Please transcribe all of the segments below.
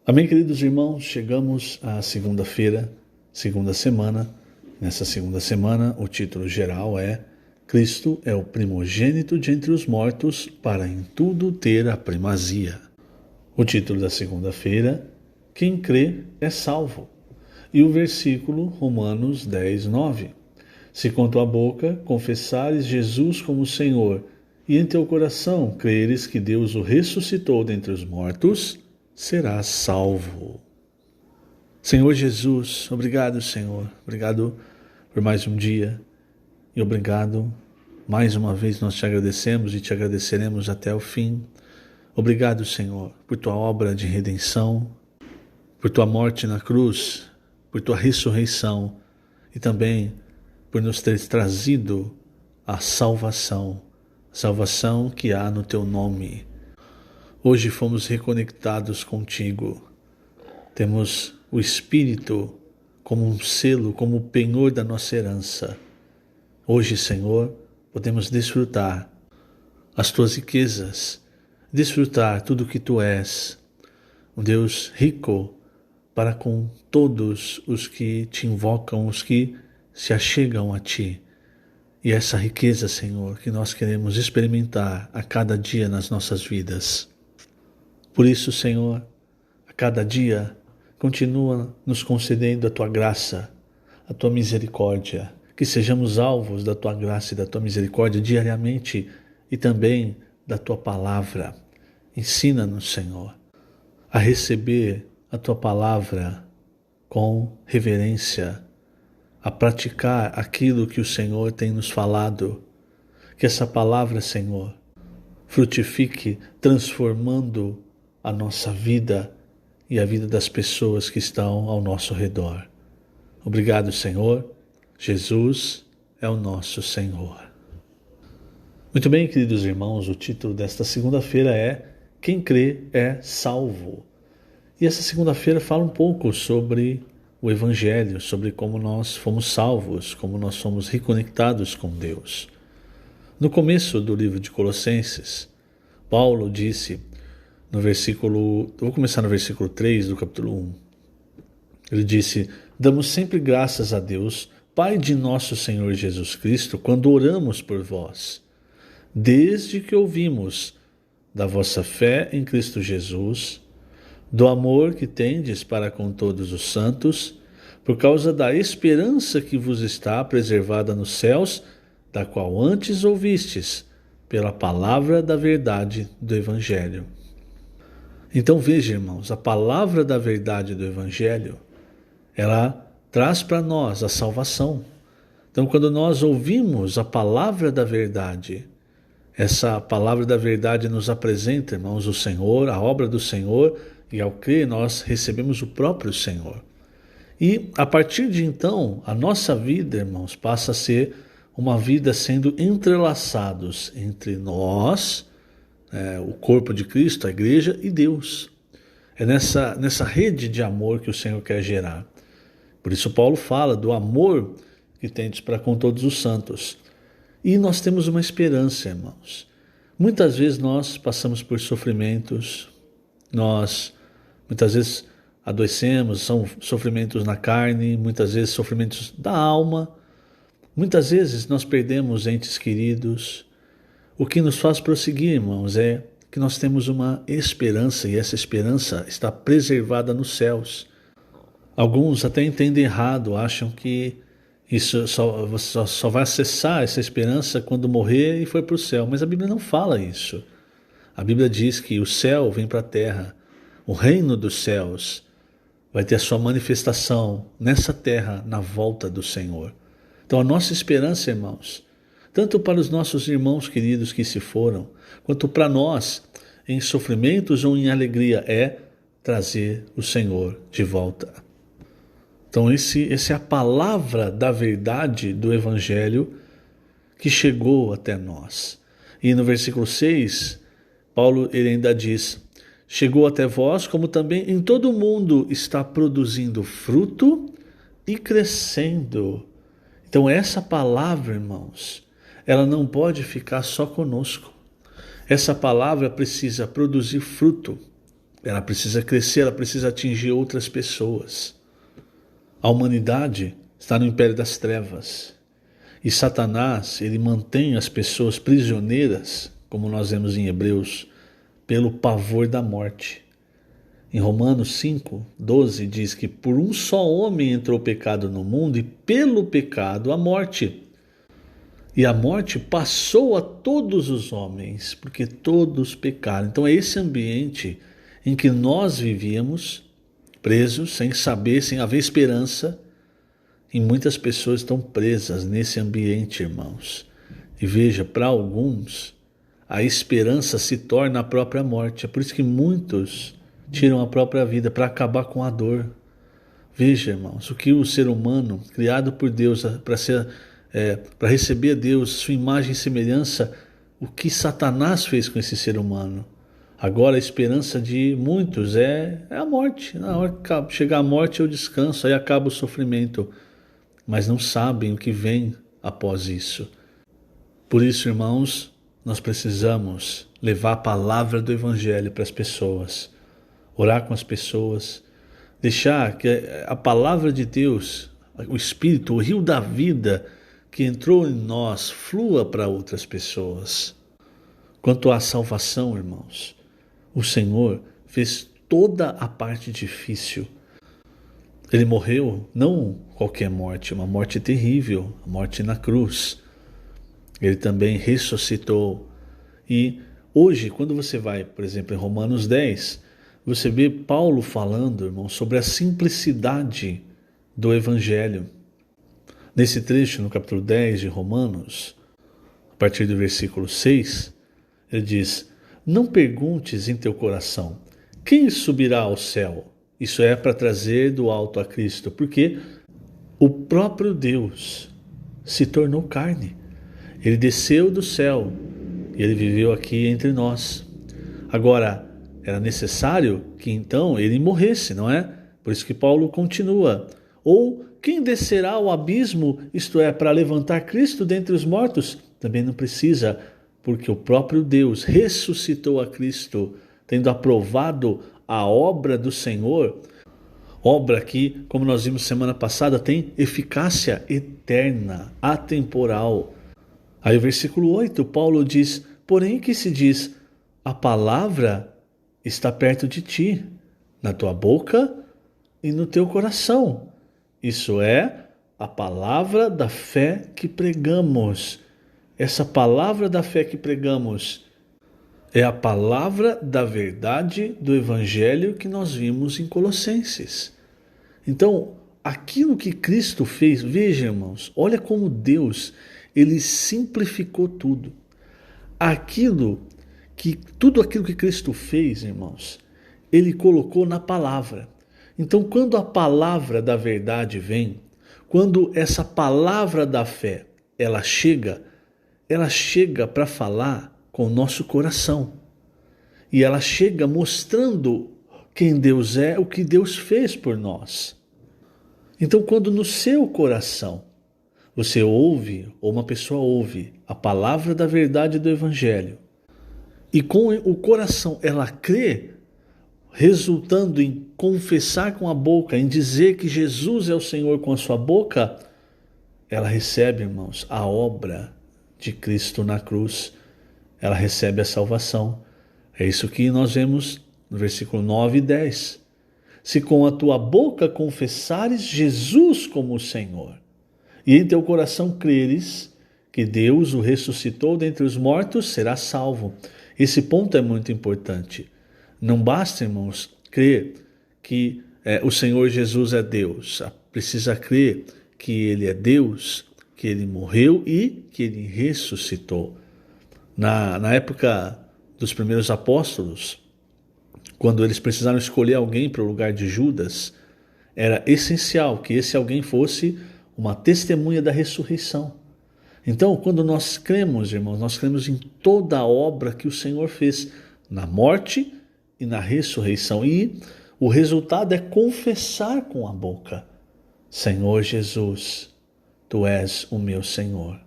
Amém, queridos irmãos? Chegamos à segunda-feira, segunda semana. Nessa segunda semana, o título geral é Cristo é o primogênito de entre os mortos para em tudo ter a primazia. O título da segunda-feira, quem crê é salvo. E o versículo, Romanos 10, 9. Se com tua boca confessares Jesus como Senhor e em teu coração creres que Deus o ressuscitou dentre os mortos, serás salvo. Senhor Jesus, obrigado, Senhor. Obrigado por mais um dia e obrigado, mais uma vez nós te agradecemos e te agradeceremos até o fim. Obrigado, Senhor, por tua obra de redenção, por tua morte na cruz, por tua ressurreição e também por nos teres trazido a salvação que há no teu nome. Hoje fomos reconectados contigo. Temos o Espírito como um selo, como o penhor da nossa herança. Hoje, Senhor, podemos desfrutar as tuas riquezas, desfrutar tudo o que tu és, um Deus rico para com todos os que te invocam, os que se achegam a ti. E essa riqueza, Senhor, que nós queremos experimentar a cada dia nas nossas vidas. Por isso, Senhor, a cada dia, continua nos concedendo a tua graça, a tua misericórdia, que sejamos alvos da tua graça e da tua misericórdia diariamente e também da tua palavra. Ensina-nos, Senhor, a receber a tua palavra com reverência, a praticar aquilo que o Senhor tem nos falado. Que essa palavra, Senhor, frutifique, transformando a nossa vida e a vida das pessoas que estão ao nosso redor. Obrigado, Senhor. Jesus é o nosso Senhor. Muito bem, queridos irmãos, o título desta segunda-feira é Quem crê é salvo. E essa segunda-feira fala um pouco sobre o Evangelho, sobre como nós fomos salvos, como nós fomos reconectados com Deus. No começo do livro de Colossenses, Paulo disse, vou começar no versículo 3 do capítulo 1. Ele disse, damos sempre graças a Deus, Pai de nosso Senhor Jesus Cristo, quando oramos por vós, desde que ouvimos da vossa fé em Cristo Jesus, do amor que tendes para com todos os santos, por causa da esperança que vos está preservada nos céus, da qual antes ouvistes, pela palavra da verdade do Evangelho. Então veja, irmãos, a palavra da verdade do Evangelho, ela traz para nós a salvação. Então quando nós ouvimos a palavra da verdade, essa palavra da verdade nos apresenta, irmãos, o Senhor, a obra do Senhor, e ao crer nós recebemos o próprio Senhor. E a partir de então, a nossa vida, irmãos, passa a ser uma vida sendo entrelaçados entre nós, o corpo de Cristo, a igreja e Deus. É nessa rede de amor que o Senhor quer gerar. Por isso Paulo fala do amor que tendes para com todos os santos. E nós temos uma esperança, irmãos. Muitas vezes nós passamos por sofrimentos, nós muitas vezes adoecemos, são sofrimentos na carne, muitas vezes sofrimentos da alma, muitas vezes nós perdemos entes queridos. O que nos faz prosseguir, irmãos, é que nós temos uma esperança e essa esperança está preservada nos céus. Alguns até entendem errado, acham que isso só vai acessar essa esperança quando morrer e for para o céu, mas a Bíblia não fala isso. A Bíblia diz que o céu vem para a terra, o reino dos céus vai ter a sua manifestação nessa terra na volta do Senhor. Então a nossa esperança, irmãos, tanto para os nossos irmãos queridos que se foram, quanto para nós, em sofrimentos ou em alegria, é trazer o Senhor de volta. Então essa é a palavra da verdade do Evangelho que chegou até nós. E no versículo 6, Paulo ele ainda diz, chegou até vós como também em todo o mundo está produzindo fruto e crescendo. Então essa palavra, irmãos, ela não pode ficar só conosco. Essa palavra precisa produzir fruto. ela precisa crescer, ela precisa atingir outras pessoas. A humanidade está no império das trevas. E Satanás, ele mantém as pessoas prisioneiras, como nós vemos em Hebreus, pelo pavor da morte. Em Romanos 5:12 diz que por um só homem entrou o pecado no mundo e pelo pecado a morte. E a morte passou a todos os homens, porque todos pecaram. Então é esse ambiente em que nós vivíamos, presos, sem saber, sem haver esperança. E muitas pessoas estão presas nesse ambiente, irmãos. E veja, para alguns, a esperança se torna a própria morte. É por isso que muitos tiram a própria vida para acabar com a dor. Veja, irmãos, o que o ser humano, criado por Deus para receber a Deus, sua imagem e semelhança, o que Satanás fez com esse ser humano. Agora a esperança de muitos é a morte. Na hora que chegar a morte é o descanso, aí acaba o sofrimento. Mas não sabem o que vem após isso. Por isso, irmãos, nós precisamos levar a palavra do Evangelho para as pessoas, orar com as pessoas, deixar que a palavra de Deus, o Espírito, o rio da vida que entrou em nós, flua para outras pessoas. Quanto à salvação, irmãos, o Senhor fez toda a parte difícil. Ele morreu, não qualquer morte, uma morte terrível, a morte na cruz. Ele também ressuscitou. E hoje, quando você vai, por exemplo, em Romanos 10, você vê Paulo falando, irmão, sobre a simplicidade do Evangelho. Nesse trecho, no capítulo 10 de Romanos, a partir do versículo 6, ele diz: não perguntes em teu coração, quem subirá ao céu? Isso é para trazer do alto a Cristo, porque o próprio Deus se tornou carne. Ele desceu do céu e ele viveu aqui entre nós. Agora, era necessário que então ele morresse, não é? Por isso que Paulo continua. Ou quem descerá ao abismo, isto é, para levantar Cristo dentre os mortos? Também não precisa, porque o próprio Deus ressuscitou a Cristo, tendo aprovado a obra do Senhor, obra que, como nós vimos semana passada, tem eficácia eterna, atemporal. Aí o versículo 8, Paulo diz: porém que se diz, a palavra está perto de ti, na tua boca e no teu coração. Isso é a palavra da fé que pregamos. Essa palavra da fé que pregamos é a palavra da verdade do Evangelho que nós vimos em Colossenses. Então, aquilo que Cristo fez, veja, irmãos, olha como Deus, ele simplificou tudo. Tudo aquilo que Cristo fez, irmãos, ele colocou na palavra. Então, quando a palavra da verdade vem, quando essa palavra da fé, ela chega para falar com o nosso coração. E ela chega mostrando quem Deus é, o que Deus fez por nós. Então, quando no seu coração você ouve, ou uma pessoa ouve, a palavra da verdade do Evangelho, e com o coração ela crê, resultando em confessar com a boca, em dizer que Jesus é o Senhor com a sua boca, ela recebe, irmãos, a obra de Cristo na cruz. Ela recebe a salvação. É isso que nós vemos no versículo 9 e 10. Se com a tua boca confessares Jesus como o Senhor, e em teu coração creres que Deus o ressuscitou dentre os mortos, serás salvo. Esse ponto é muito importante. Não basta, irmãos, crer que o Senhor Jesus é Deus. Precisa crer que Ele é Deus, que Ele morreu e que Ele ressuscitou. Na época dos primeiros apóstolos, quando eles precisaram escolher alguém para o lugar de Judas, era essencial que esse alguém fosse uma testemunha da ressurreição. Então, quando nós cremos, irmãos, nós cremos em toda a obra que o Senhor fez na morte e na ressurreição. E o resultado é confessar com a boca: Senhor Jesus, Tu és o meu Senhor.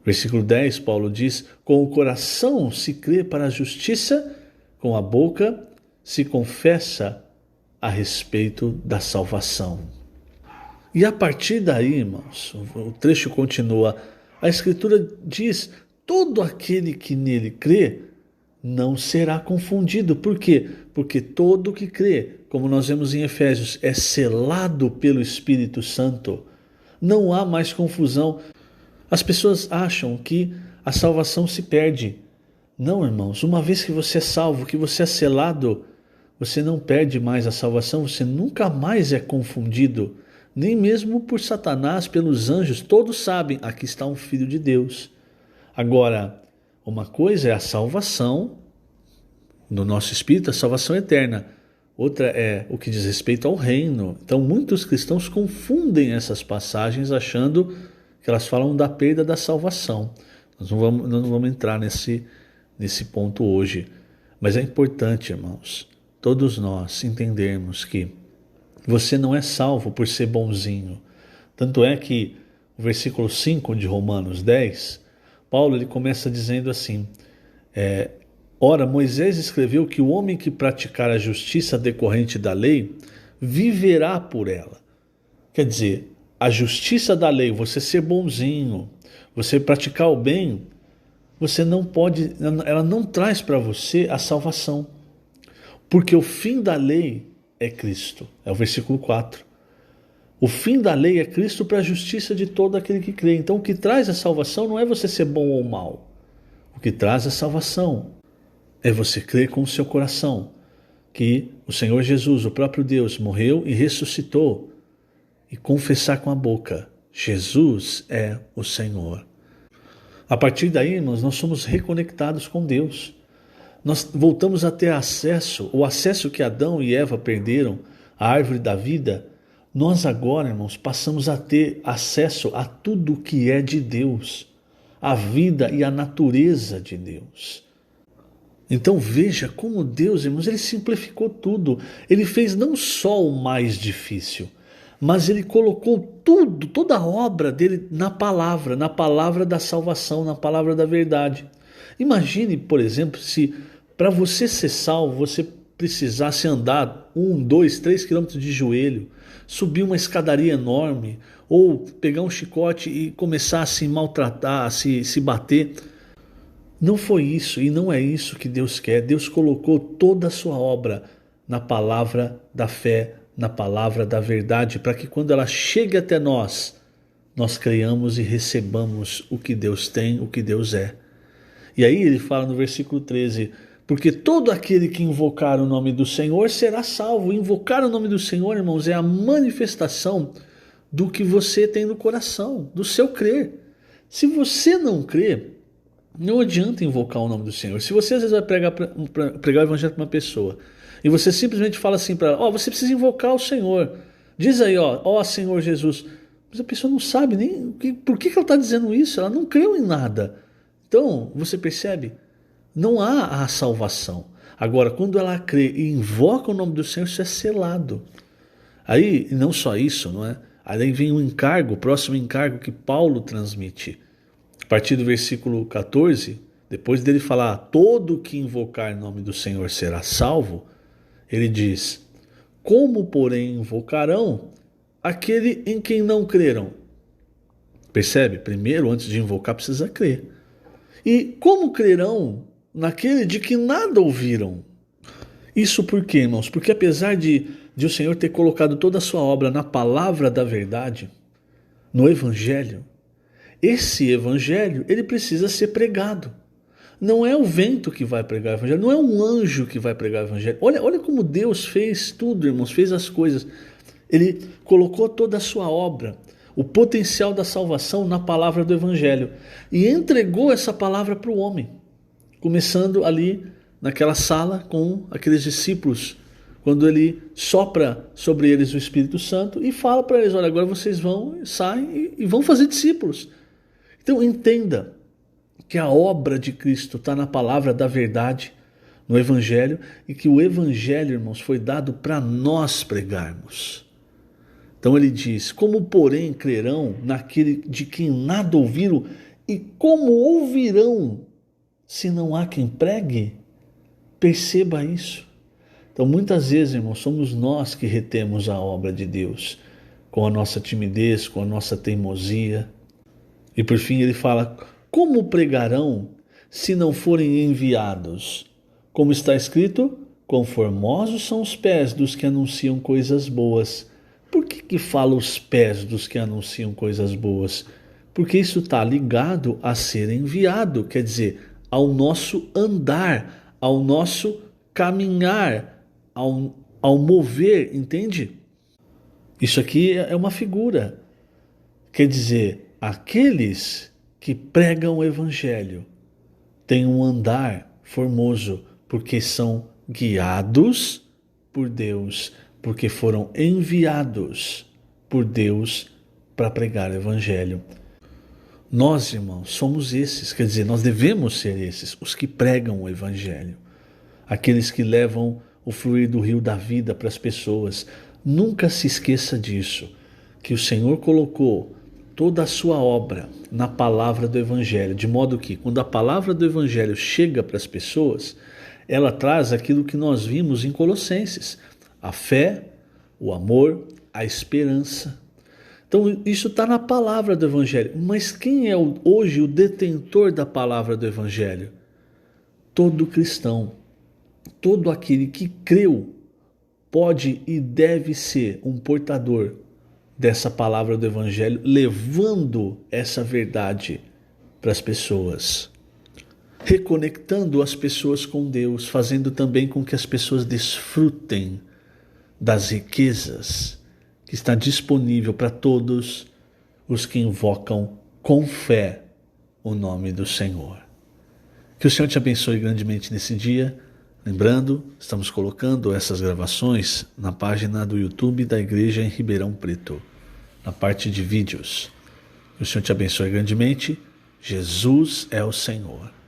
Versículo 10, Paulo diz: com o coração se crê para a justiça, com a boca se confessa a respeito da salvação. E a partir daí, irmãos, o trecho continua, a Escritura diz, todo aquele que nele crê não será confundido. Por quê? Porque todo que crê, como nós vemos em Efésios, é selado pelo Espírito Santo. Não há mais confusão. As pessoas acham que a salvação se perde. Não, irmãos, uma vez que você é salvo, que você é selado, você não perde mais a salvação, você nunca mais é confundido, nem mesmo por Satanás, pelos anjos. Todos sabem, aqui está um filho de Deus. Agora, uma coisa é a salvação no nosso espírito, a salvação eterna. Outra é o que diz respeito ao reino. Então muitos cristãos confundem essas passagens achando que elas falam da perda da salvação. Nós não vamos entrar nesse ponto hoje. Mas é importante, irmãos, todos nós entendermos que você não é salvo por ser bonzinho. Tanto é que o versículo 5 de Romanos 10, Paulo ele começa dizendo assim, ora, Moisés escreveu que o homem que praticar a justiça decorrente da lei viverá por ela. Quer dizer, a justiça da lei, você ser bonzinho, você praticar o bem, você não pode, ela não traz para você a salvação. Porque o fim da lei é Cristo. É o versículo 4. O fim da lei é Cristo para a justiça de todo aquele que crê. Então o que traz a salvação não é você ser bom ou mal. O que traz a salvação é você crer com o seu coração que o Senhor Jesus, o próprio Deus, morreu e ressuscitou, e confessar com a boca, Jesus é o Senhor. A partir daí, irmãos, nós somos reconectados com Deus. Nós voltamos a ter acesso, o acesso que Adão e Eva perderam à árvore da vida. Nós agora, irmãos, passamos a ter acesso a tudo que é de Deus, a vida e a natureza de Deus. Então veja como Deus, irmãos, ele simplificou tudo. Ele fez não só o mais difícil, mas ele colocou tudo, toda a obra dele na palavra da salvação, na palavra da verdade. Imagine, por exemplo, se para você ser salvo, você precisasse andar 1, 2, 3 quilômetros de joelho, subir uma escadaria enorme, ou pegar um chicote e começar a se maltratar, a se bater. Não foi isso e não é isso que Deus quer. Deus colocou toda a sua obra na palavra da fé, na palavra da verdade, para que quando ela chegue até nós, nós creiamos e recebamos o que Deus tem, o que Deus é. E aí ele fala no versículo 13, porque todo aquele que invocar o nome do Senhor será salvo. Invocar o nome do Senhor, irmãos, é a manifestação do que você tem no coração, do seu crer. Se você não crê, não adianta invocar o nome do Senhor. Se você às vezes vai pregar o evangelho para uma pessoa e você simplesmente fala assim para ela, você precisa invocar o Senhor. Diz aí, Senhor Jesus. Mas a pessoa não sabe nem por que ela está dizendo isso. Ela não creu em nada. Então, você percebe? Não há a salvação. Agora, quando ela crê e invoca o nome do Senhor, isso é selado. Aí, não só isso, não é? Aí vem o encargo, o próximo encargo que Paulo transmite. A partir do versículo 14, depois dele falar, todo que invocar o nome do Senhor será salvo, ele diz, como porém invocarão aquele em quem não creram? Percebe? Primeiro, antes de invocar, precisa crer. E como crerão naquele de que nada ouviram? Isso por quê, irmãos? Porque apesar de o Senhor ter colocado toda a sua obra na palavra da verdade, no Evangelho, esse Evangelho, ele precisa ser pregado. Não é o vento que vai pregar o Evangelho, não é um anjo que vai pregar o Evangelho. Olha como Deus fez tudo, irmãos, fez as coisas. Ele colocou toda a sua obra, o potencial da salvação na palavra do Evangelho e entregou essa palavra para o homem, começando ali naquela sala com aqueles discípulos, quando ele sopra sobre eles o Espírito Santo e fala para eles, olha, agora vocês saem e vão fazer discípulos. Então entenda que a obra de Cristo está na palavra da verdade, no Evangelho, e que o Evangelho, irmãos, foi dado para nós pregarmos. Então ele diz, como porém crerão naquele de quem nada ouviram, e como ouvirão se não há quem pregue? Perceba isso. Então, muitas vezes, irmãos, somos nós que retemos a obra de Deus com a nossa timidez, com a nossa teimosia. E por fim ele fala: como pregarão se não forem enviados? Como está escrito: quão formosos são os pés dos que anunciam coisas boas. Por que fala os pés dos que anunciam coisas boas? Porque isso está ligado a ser enviado, quer dizer, ao nosso andar, ao nosso caminhar, ao mover, entende? Isso aqui é uma figura. Quer dizer, aqueles que pregam o Evangelho têm um andar formoso, porque são guiados por Deus, porque foram enviados por Deus para pregar o Evangelho. Nós, irmãos, somos esses, quer dizer, nós devemos ser esses, os que pregam o Evangelho. Aqueles que levam o fluir do rio da vida para as pessoas. Nunca se esqueça disso, que o Senhor colocou toda a sua obra na palavra do Evangelho, de modo que quando a palavra do Evangelho chega para as pessoas, ela traz aquilo que nós vimos em Colossenses: a fé, o amor, a esperança. Então isso está na palavra do Evangelho. Mas quem é hoje o detentor da palavra do Evangelho? Todo cristão, todo aquele que creu, pode e deve ser um portador dessa palavra do Evangelho, levando essa verdade para as pessoas, reconectando as pessoas com Deus, fazendo também com que as pessoas desfrutem das riquezas que está disponível para todos os que invocam com fé o nome do Senhor. Que o Senhor te abençoe grandemente nesse dia. Lembrando, estamos colocando essas gravações na página do YouTube da Igreja em Ribeirão Preto, na parte de vídeos. Que o Senhor te abençoe grandemente. Jesus é o Senhor.